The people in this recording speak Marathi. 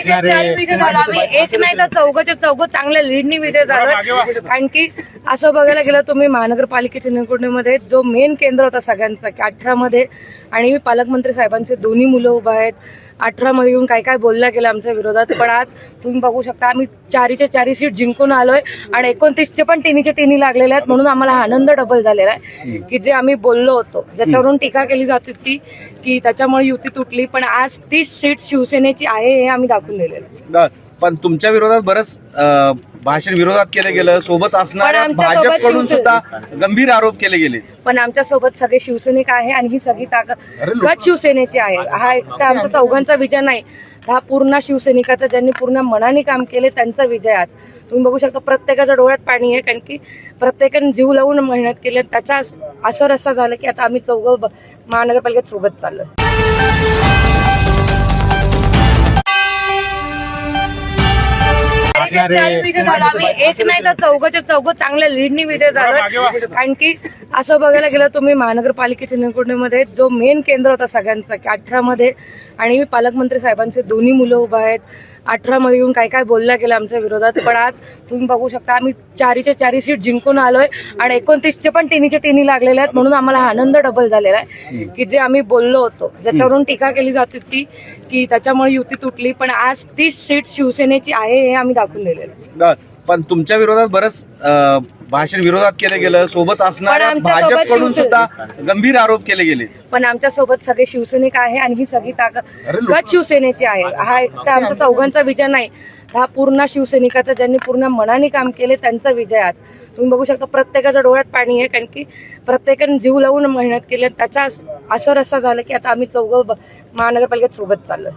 विजय झाला. आम्ही एक नाही तर चौघच्या चौघ चांगल्या लीडनी विजय झाला. कारण की असं बघायला गेलं तुम्ही महानगरपालिकेच्या निवडणुकीमध्ये जो मेन केंद्र होता सगळ्यांचा की 18 मध्ये आणि पालकमंत्री साहेबांचे दोन्ही मुलं उभा आहेत. 18 मध्ये येऊन काय काय बोलल्या गेलं आमच्या विरोधात, पण आज तुम्ही बघू शकता आम्ही 4च्या 4 सीट जिंकून आलोय आणि 29चे पण 3चे लागलेले आहेत. म्हणून आम्हाला आनंद डबल झालेला आहे की जे आम्ही बोललो होतो, ज्याच्यावरून टीका केली जात होती की त्याच्यामुळे युती तुटली, पण आज 30 सीट शिवसेनेची आहे हे आम्ही दाखवून दिलेलं आहे. पण तुमच्या विरोधात बरंच भाषण विरोधात केलं गेलं, सोबत असणाऱ्या भाजपकडून सुद्धा गंभीर आरोप केले गेले. पण आमच्या सोबत सगळे शिवसैनिक आहे आणि ही सगळी ताकद शिवसेनेची आहे. हा एकटा आमचा चौघांचा विजय नाही, हा पूर्ण शिवसैनिकाचा ज्यांनी पूर्ण मनाने काम केले त्यांचा विजय. आज तुम्ही बघू शकता प्रत्येकाच्या डोळ्यात पाणी आहे, कारण की प्रत्येकाने जीव लावून मेहनत केली. त्याचा असर असा झाला की आता आम्ही चौघं महानगरपालिकेत सोबत चाललोय. विजय झाला. आम्ही एक नाही तर चौघच्या चौघ चांगल्या लीडनी विजय झाला. कारण की असं बघायला गेलं तुम्ही महानगरपालिकेच्या निवडणुकीमध्ये जो मेन केंद्र होता सगळ्यांचा की 18 मध्ये आणि पालकमंत्री साहेबांचे दोन्ही मुलं उभा आहेत. 18 मध्ये येऊन काय काय बोलल्या गेलं आमच्या विरोधात, पण आज तुम्ही बघू शकता आम्ही 4च्या 4 सीट जिंकून आलोय आणि 29चे पण 3चे लागलेले आहेत. म्हणून आम्हाला आनंद डबल झालेला आहे की जे आम्ही बोललो होतो, ज्याच्यावरून टीका केली जात होती की त्याच्यामुळे युती तुटली, पण आज 30 सीट शिवसेनेची आहे हे आम्ही दाखवून दिलेलं आहे. पण तुमच्या विरोधात बरंच भाषण विरोधात केलं गेलं, सोबत असणाऱ्या भाजपकडून सुद्धा गंभीर आरोप केले गेले. पण आमच्या सोबत सगळे शिवसैनिक आहे आणि ही सगळी ताकद शिवसेनेची आहे. हा एकटा आमचा चौघांचा विजय नाही, हा पूर्ण शिवसैनिकाचा ज्यांनी पूर्ण मनाने काम केले त्यांचा विजय. आज तुम्ही बघू शकता प्रत्येकाच्या डोळ्यात पाणी आहे, कारण की प्रत्येकाने जीव लावून मेहनत केली. त्याचा असर असा झाला की आता आम्ही चौघं महानगरपालिकेत सोबत चाललोय.